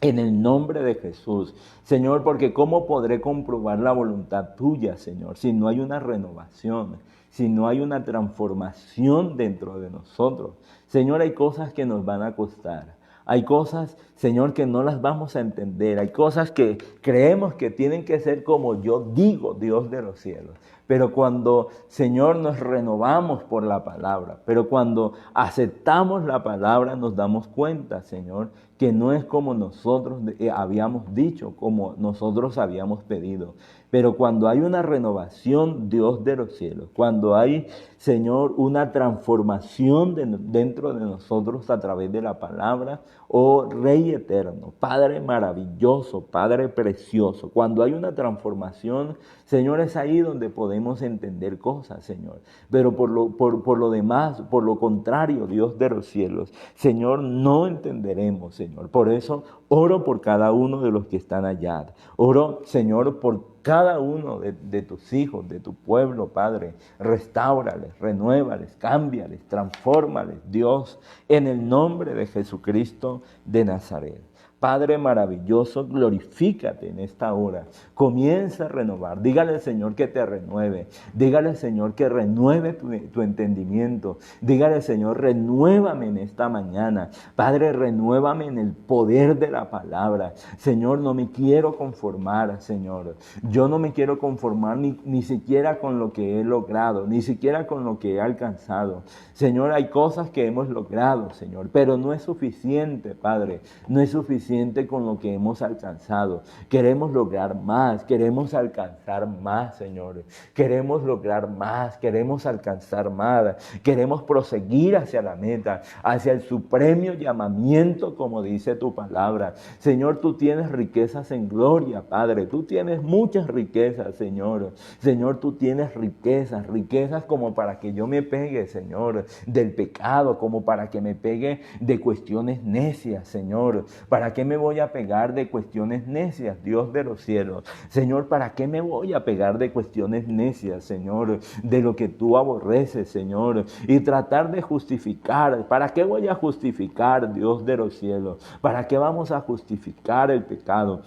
En el nombre de Jesús, Señor, porque ¿cómo podré comprobar la voluntad tuya, Señor, si no hay una renovación, si no hay una transformación dentro de nosotros? Señor, hay cosas que nos van a costar. Hay cosas, Señor, que no las vamos a entender. Hay cosas que creemos que tienen que ser como yo digo, Dios de los cielos. Pero cuando, Señor, nos renovamos por la palabra, pero cuando aceptamos la palabra, nos damos cuenta, Señor, que no es como nosotros habíamos dicho, como nosotros habíamos pedido. Pero cuando hay una renovación, Dios de los cielos, cuando hay, Señor, una transformación dentro de nosotros a través de la palabra, oh Rey eterno, Padre maravilloso, Padre precioso, cuando hay una transformación, Señor, es ahí donde podemos entender cosas, Señor. Pero por lo demás, por lo contrario, Dios de los cielos, Señor, no entenderemos, Señor. Por eso oro por cada uno de los que están allá. Oro, Señor, por cada uno de tus hijos, de tu pueblo, Padre. Restáurales, renuévales, cámbiales, transfórmales, Dios, en el nombre de Jesucristo de Nazaret. Padre maravilloso, glorifícate en esta hora. Comienza a renovar. Dígale al Señor que te renueve. Dígale al Señor que renueve tu entendimiento. Dígale al Señor, renuévame en esta mañana. Padre, renuévame en el poder de la palabra. Señor, no me quiero conformar, Señor. Yo no me quiero conformar ni siquiera con lo que he logrado, ni siquiera con lo que he alcanzado. Señor, hay cosas que hemos logrado, Señor, pero no es suficiente, Padre. No es suficiente con lo que hemos alcanzado. Queremos lograr más, queremos alcanzar más, Señor. Queremos lograr más, queremos alcanzar más. Queremos proseguir hacia la meta, hacia el supremo llamamiento, como dice tu palabra. Señor, tú tienes riquezas en gloria, Padre. Tú tienes muchas riquezas, Señor. Señor, tú tienes riquezas como para que yo me pegue, Señor, del pecado, como para que me pegue de cuestiones necias, Señor, para que qué me voy a pegar de cuestiones necias, Dios de los cielos? Señor, ¿para qué me voy a pegar de cuestiones necias, Señor? De lo que tú aborreces, Señor. Y tratar de justificar. ¿Para qué voy a justificar, Dios de los cielos? ¿Para qué vamos a justificar el pecado?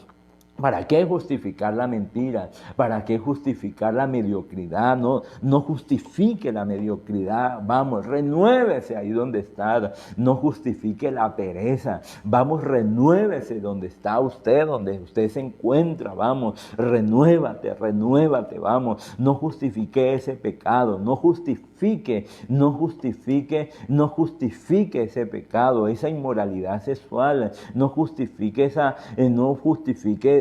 ¿Para qué justificar la mentira? ¿Para qué justificar la mediocridad? No justifique la mediocridad. Vamos, renuévese ahí donde está. No justifique la pereza. Vamos, renuévese donde está usted, donde usted se encuentra. Vamos, renuévate, vamos. No justifique ese pecado. No justifique ese pecado, esa inmoralidad sexual. No justifique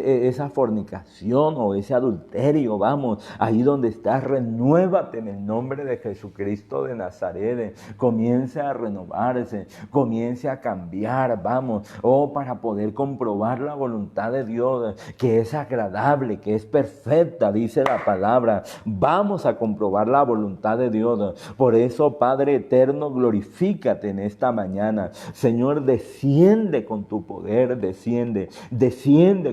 esa fornicación o ese adulterio. Vamos, ahí donde estás, renuévate en el nombre de Jesucristo de Nazaret. Comience a renovarse, comience a cambiar, vamos, para poder comprobar la voluntad de Dios, que es agradable, que es perfecta, dice la palabra. Vamos a comprobar la voluntad de Dios. Por eso, Padre eterno, glorifícate en esta mañana. Señor, desciende con tu poder, desciende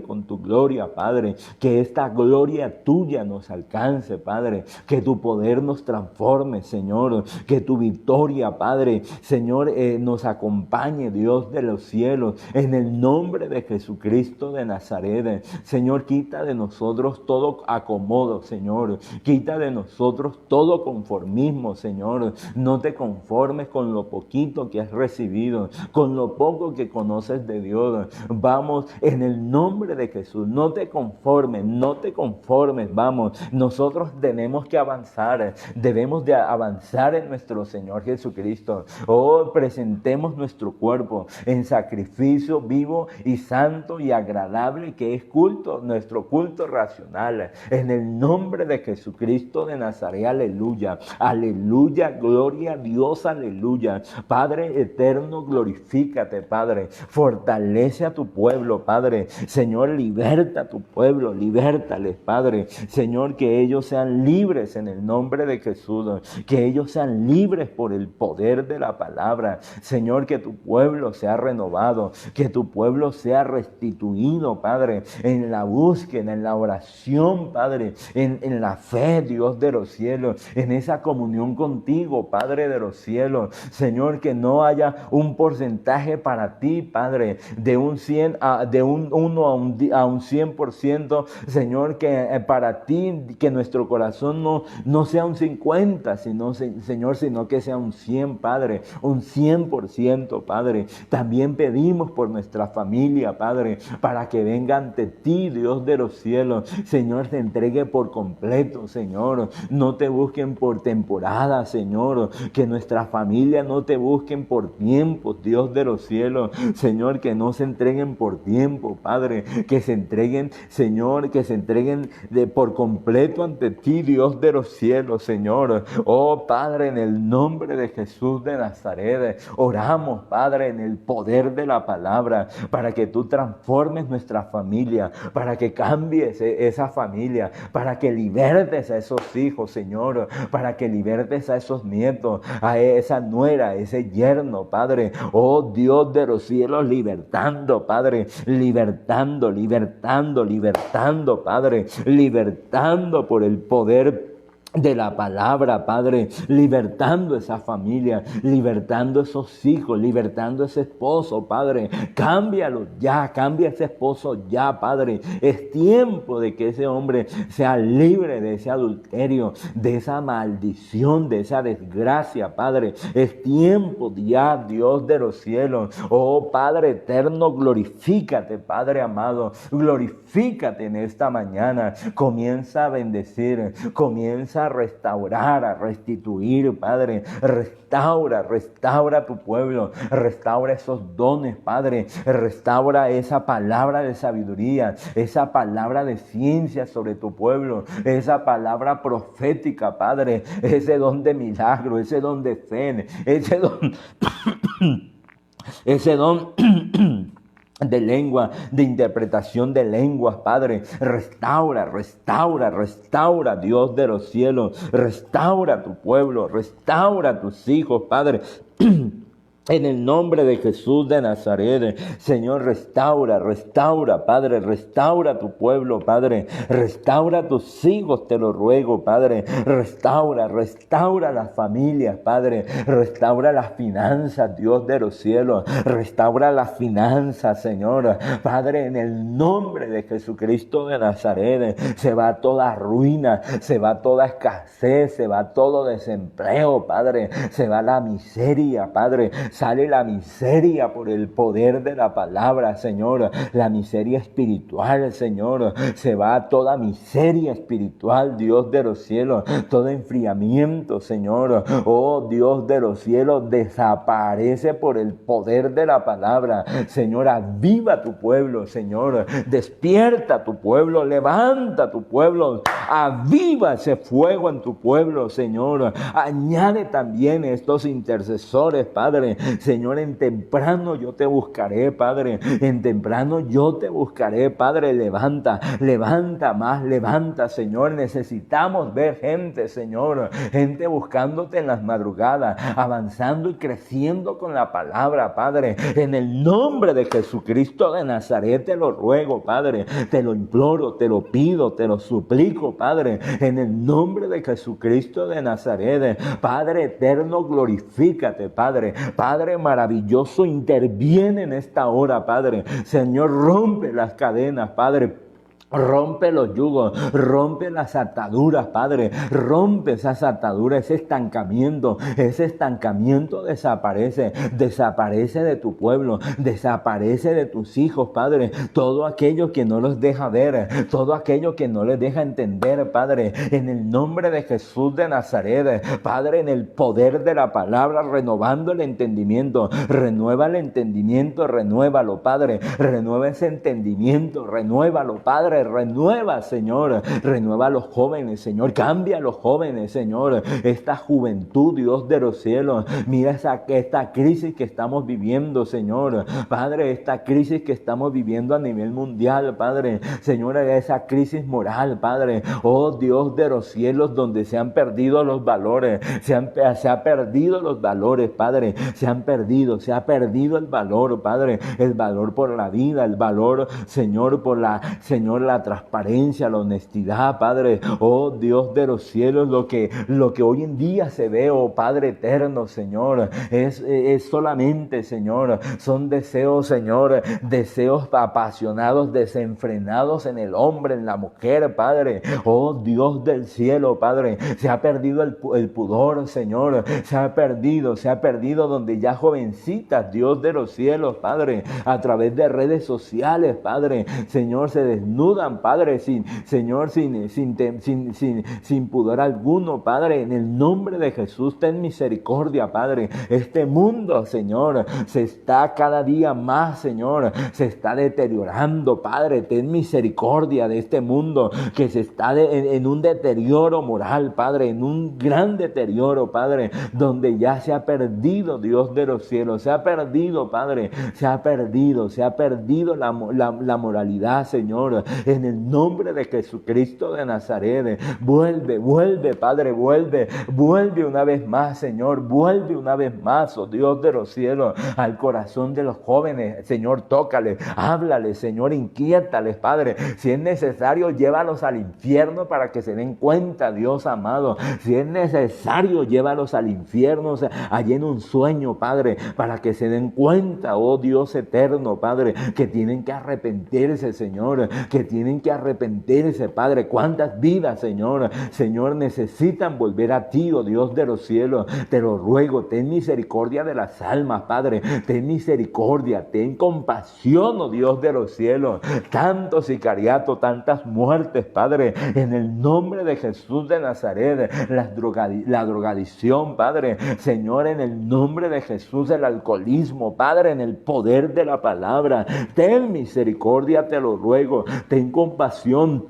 con tu gloria, Padre, que esta gloria tuya nos alcance, Padre, que tu poder nos transforme, Señor, que tu victoria, Padre, Señor, nos acompañe, Dios de los cielos, en el nombre de Jesucristo de Nazaret. Señor, quita de nosotros todo acomodo, Señor, quita de nosotros todo conformismo, Señor. No te conformes con lo poquito que has recibido, con lo poco que conoces de Dios. Vamos, en el nombre de Jesús, no te conformes, vamos. Nosotros tenemos que avanzar, debemos de avanzar en nuestro Señor Jesucristo. Presentemos nuestro cuerpo en sacrificio vivo y santo y agradable, que es nuestro culto racional. En el nombre de Jesucristo de Nazaret, aleluya, aleluya, gloria a Dios, aleluya. Padre eterno, glorifícate, Padre, fortalece a tu pueblo, Padre. Señor, liberta a tu pueblo, libértales, Padre. Señor, que ellos sean libres en el nombre de Jesús, que ellos sean libres por el poder de la palabra. Señor, que tu pueblo sea renovado, que tu pueblo sea restituido, Padre, en la búsqueda, en la oración, Padre, en la fe, Dios de los cielos, en esa comunión contigo, Padre de los cielos. Señor, que no haya un porcentaje para ti, Padre, de un 1 a un 100%, Señor, que para ti, que nuestro corazón no sea un 50, Señor, sino que sea un 100, Padre, un 100%, Padre. También pedimos por nuestra familia, Padre, para que venga ante ti, Dios de los cielos. Señor, te entregue por completo, Señor. No te busquen por temporada, Señor. Que nuestra familia no te busquen por tiempos, Dios de los cielos. Señor, que no se entreguen por tiempo, Padre. Que se entreguen, Señor, por completo ante ti, Dios de los cielos, Señor. Padre, en el nombre de Jesús de Nazaret, oramos, Padre, en el poder de la palabra, para que tú transformes nuestra familia, para que cambies esa familia, para que libertes a esos hijos, Señor, para que libertes a esos nietos, a esa nuera, a ese yerno, Padre. Dios de los cielos, libertando, Padre, libertando, Padre, libertando por el poder de la palabra, Padre, libertando esa familia, libertando esos hijos, libertando ese esposo, Padre. Cámbialo ya, cambia ese esposo ya, Padre. Es tiempo de que ese hombre sea libre de ese adulterio, de esa maldición, de esa desgracia, Padre. Es tiempo ya, Dios de los cielos. Padre eterno, glorifícate, Padre amado, glorifícate en esta mañana. Comienza a bendecir, comienza a restaurar, a restituir, Padre. Restaura tu pueblo, restaura esos dones, Padre. Restaura esa palabra de sabiduría, esa palabra de ciencia sobre tu pueblo, esa palabra profética, Padre. Ese don de milagro, ese don de fe, ese don de lengua, de interpretación de lenguas, Padre. Restaura, Dios de los cielos. Restaura tu pueblo, restaura tus hijos, Padre. En el nombre de Jesús de Nazaret, Señor, restaura, Padre, restaura tu pueblo, Padre, restaura tus hijos, te lo ruego, Padre, restaura las familias, Padre, restaura las finanzas, Dios de los cielos, restaura las finanzas, Señor, Padre, en el nombre de Jesucristo de Nazaret, se va toda ruina, se va toda escasez, se va todo desempleo, Padre, se va la miseria, Padre, sale la miseria por el poder de la palabra, Señor. La miseria espiritual, Señor. Se va toda miseria espiritual, Dios de los cielos. Todo enfriamiento, Señor. Oh, Dios de los cielos, desaparece por el poder de la palabra. Señor, aviva tu pueblo, Señor. Despierta tu pueblo, levanta tu pueblo. Aviva ese fuego en tu pueblo, Señor. Añade también estos intercesores, Padre. Señor, en temprano yo te buscaré, Padre. En temprano yo te buscaré, Padre. Levanta más, levanta, Señor. Necesitamos ver gente, Señor. Gente buscándote en las madrugadas, avanzando y creciendo con la palabra, Padre. En el nombre de Jesucristo de Nazaret te lo ruego, Padre. Te lo imploro, te lo pido, te lo suplico, Padre. En el nombre de Jesucristo de Nazaret, Padre eterno, glorifícate, Padre. Padre maravilloso, interviene en esta hora, Padre. Señor, rompe las cadenas, Padre. Rompe los yugos, rompe las ataduras, Padre, rompe esas ataduras, ese estancamiento desaparece de tu pueblo, desaparece de tus hijos, Padre, todo aquello que no los deja ver, todo aquello que no les deja entender, Padre, en el nombre de Jesús de Nazaret, Padre, en el poder de la palabra, renovando el entendimiento, renueva el entendimiento, renuévalo, Padre, renueva ese entendimiento, renuévalo, Padre, renueva, Señor, renueva a los jóvenes, Señor, cambia a los jóvenes, Señor, esta juventud, Dios de los cielos, mira esta crisis que estamos viviendo, Señor, Padre, esta crisis que estamos viviendo a nivel mundial, Padre, Señor, esa crisis moral, Padre, oh Dios de los cielos, donde se han perdido los valores, se ha perdido los valores, Padre, se ha perdido el valor, Padre, el valor por la vida, el valor, Señor, por la transparencia, la honestidad, Padre, oh Dios de los cielos, lo que hoy en día se ve, oh Padre eterno, Señor, es solamente, Señor, son deseos, Señor, deseos apasionados, desenfrenados en el hombre, en la mujer, Padre, oh Dios del cielo, Padre, se ha perdido el pudor, Señor, se ha perdido donde ya jovencitas, Dios de los cielos, Padre, a través de redes sociales, Padre, Señor, se desnudan, Padre, sin pudor alguno, Padre, en el nombre de Jesús, ten misericordia, Padre. Este mundo, Señor, se está cada día más, Señor, se está deteriorando, Padre, ten misericordia de este mundo que se está en un deterioro moral, Padre, en un gran deterioro, Padre, donde ya se ha perdido, Dios de los cielos, se ha perdido, Padre, se ha perdido la moralidad, Señor, en el nombre de Jesucristo de Nazaret. Vuelve, Padre, vuelve una vez más, Señor, vuelve una vez más, oh Dios de los cielos, al corazón de los jóvenes, Señor, tócales, háblales, Señor, inquiétales, Padre, si es necesario, llévalos al infierno para que se den cuenta, Dios amado, si es necesario, llévalos al infierno, allí en un sueño, Padre, para que se den cuenta, oh Dios eterno, Padre, que tienen que arrepentirse, Señor, que tienen que arrepentirse, Padre. ¿Cuántas vidas, Señor, necesitan volver a ti, oh Dios de los cielos? Te lo ruego, ten misericordia de las almas, Padre, ten misericordia, ten compasión, oh Dios de los cielos. Tanto sicariato, tantas muertes, Padre, en el nombre de Jesús de Nazaret, la drogadicción, Padre, Señor, en el nombre de Jesús, el alcoholismo, Padre, en el poder de la palabra, ten misericordia, te lo ruego, ten compasión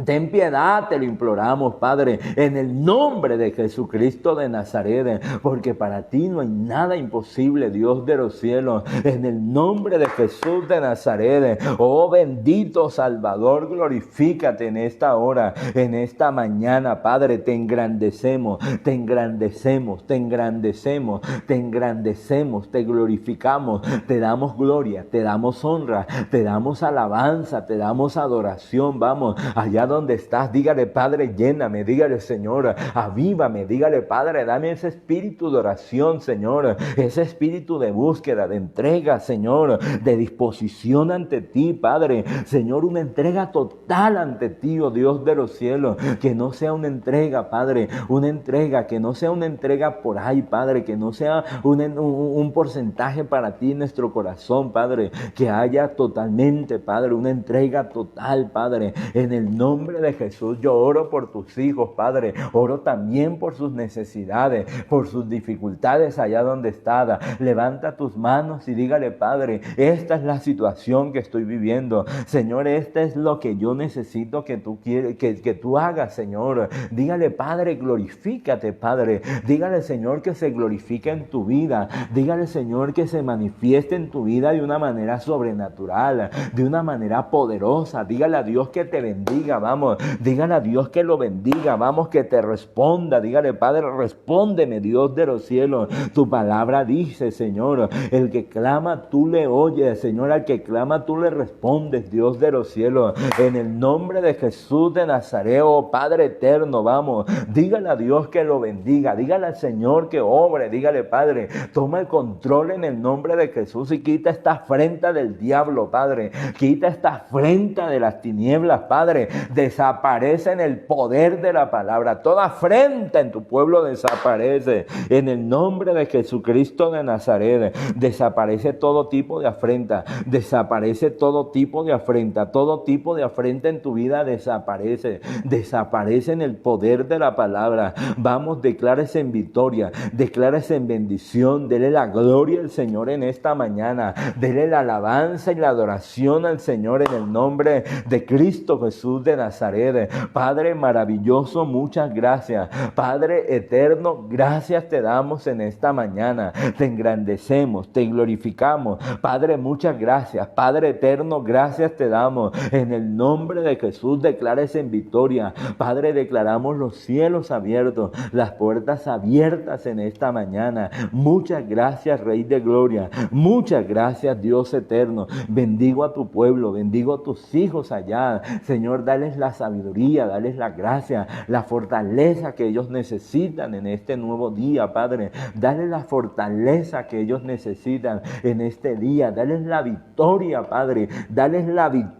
Ten piedad, te lo imploramos, Padre, en el nombre de Jesucristo de Nazaret, porque para ti no hay nada imposible, Dios de los cielos, en el nombre de Jesús de Nazaret. Oh bendito Salvador, glorifícate en esta hora, en esta mañana, Padre, te engrandecemos, te engrandecemos, te engrandecemos, te engrandecemos, te glorificamos, te damos gloria, te damos honra, te damos alabanza, te damos adoración. Vamos, allá donde estás, dígale, Padre, lléname, dígale, Señor, avívame, dígale, Padre, dame ese espíritu de oración, Señor, ese espíritu de búsqueda, de entrega, Señor, de disposición ante ti, Padre, Señor, una entrega total ante ti, oh Dios de los cielos, que no sea una entrega, Padre, una entrega, que no sea una entrega por ahí, Padre, que no sea un porcentaje para ti en nuestro corazón, Padre, que haya totalmente, Padre, una entrega total, Padre, en el nombre de Jesús. Yo oro por tus hijos, Padre, oro también por sus necesidades, por sus dificultades allá donde está. Levanta tus manos y dígale, Padre, esta es la situación que estoy viviendo, Señor, esta es lo que yo necesito que tú quieres, que tú hagas, Señor. Dígale, Padre, glorifícate, Padre, dígale, Señor, que se glorifique en tu vida, dígale, Señor, que se manifieste en tu vida de una manera sobrenatural, de una manera poderosa. Dígale a Dios que te bendiga, vamos, dígale a Dios que lo bendiga, vamos, que te responda. Dígale, Padre, respóndeme, Dios de los cielos. Tu palabra dice, Señor, el que clama tú le oyes, Señor, al que clama tú le respondes, Dios de los cielos. En el nombre de Jesús de Nazaret, oh Padre eterno, vamos, dígale a Dios que lo bendiga, dígale al Señor que obre, dígale, Padre, toma el control en el nombre de Jesús y quita esta afrenta del diablo, Padre, quita esta afrenta de las tinieblas, Padre, desaparece en el poder de la palabra, toda afrenta en tu pueblo desaparece, en el nombre de Jesucristo de Nazaret. Desaparece todo tipo de afrenta, desaparece todo tipo de afrenta, todo tipo de afrenta en tu vida desaparece, desaparece en el poder de la palabra. Vamos, declárese en victoria, declárese en bendición, dele la gloria al Señor en esta mañana, dele la alabanza y la adoración al Señor en el nombre de Cristo Jesús de Nazaret. Padre maravilloso, muchas gracias. Padre eterno, gracias te damos en esta mañana, te engrandecemos, te glorificamos. Padre, muchas gracias. Padre eterno, gracias te damos. En el nombre de Jesús, declares en victoria. Padre, declaramos los cielos abiertos, las puertas abiertas en esta mañana. Muchas gracias, Rey de Gloria. Muchas gracias, Dios eterno. Bendigo a tu pueblo, bendigo a tus hijos allá. Señor, dales la sabiduría, dales la gracia, la fortaleza que ellos necesitan en este nuevo día, Padre. Dale la fortaleza que ellos necesitan en este día. Dales la victoria, Padre. Dales la victoria,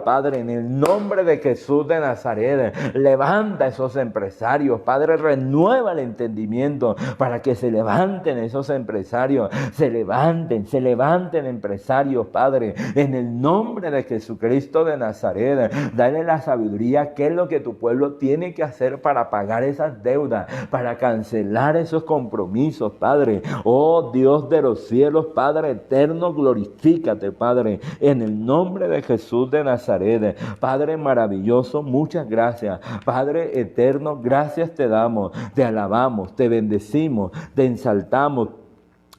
Padre, en el nombre de Jesús de Nazaret. Levanta esos empresarios, Padre, renueva el entendimiento para que se levanten esos empresarios, se levanten empresarios, Padre, en el nombre de Jesucristo de Nazaret. Dale la sabiduría, qué es lo que tu pueblo tiene que hacer para pagar esas deudas, para cancelar esos compromisos, Padre. Oh Dios de los cielos, Padre eterno, glorifícate, Padre, en el nombre de Jesús de Nazaret. Padre maravilloso, muchas gracias. Padre eterno, gracias te damos, te alabamos, te bendecimos, te ensaltamos,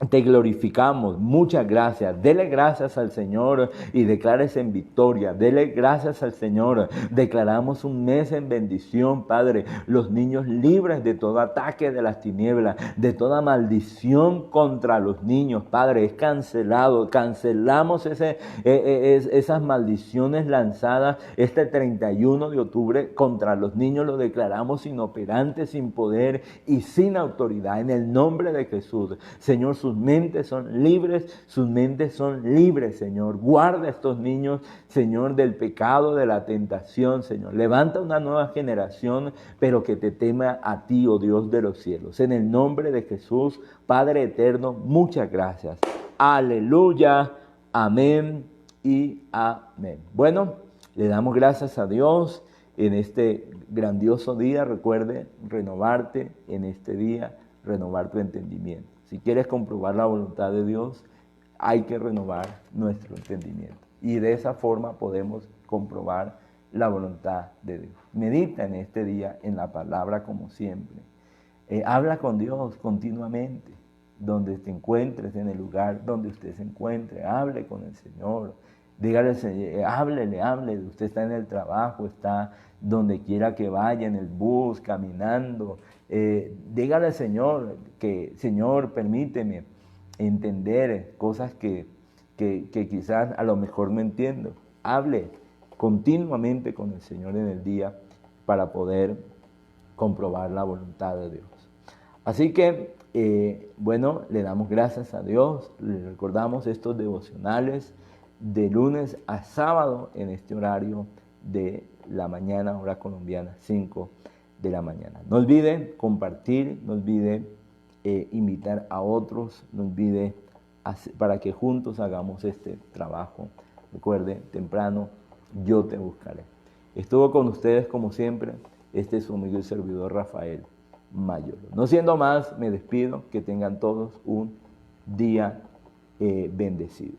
te glorificamos. Muchas gracias. Dele gracias al Señor y declárese en victoria. Dele gracias al Señor. Declaramos un mes en bendición, Padre. Los niños libres de todo ataque de las tinieblas, de toda maldición contra los niños, Padre. Es cancelado. Cancelamos esas maldiciones lanzadas este 31 de octubre contra los niños. Lo declaramos inoperantes, sin poder y sin autoridad. En el nombre de Jesús, Señor, sus mentes son libres, Señor. Guarda a estos niños, Señor, del pecado, de la tentación, Señor. Levanta una nueva generación, pero que te tema a ti, oh Dios de los cielos. En el nombre de Jesús, Padre eterno, muchas gracias. Aleluya, amén y amén. Bueno, le damos gracias a Dios en este grandioso día. Recuerde renovarte en este día, renovar tu entendimiento. Si quieres comprobar la voluntad de Dios, hay que renovar nuestro entendimiento. Y de esa forma podemos comprobar la voluntad de Dios. Medita en este día en la palabra como siempre. Habla con Dios continuamente, donde te encuentres, en el lugar donde usted se encuentre. Hable con el Señor. Dígale, háblele. Usted está en el trabajo, está donde quiera que vaya, en el bus, caminando. Dígale al Señor que, Señor, permíteme entender cosas que quizás a lo mejor no entiendo. Hable continuamente con el Señor en el día para poder comprobar la voluntad de Dios. Así que, bueno, le damos gracias a Dios, le recordamos estos devocionales de lunes a sábado en este horario de la mañana, hora colombiana, 5 de la mañana. No olvide compartir, no olvide invitar a otros, no olvide para que juntos hagamos este trabajo. Recuerde, temprano yo te buscaré. Estuvo con ustedes como siempre, este es su amigo y servidor Rafael Mayor. No siendo más, me despido, que tengan todos un día bendecido.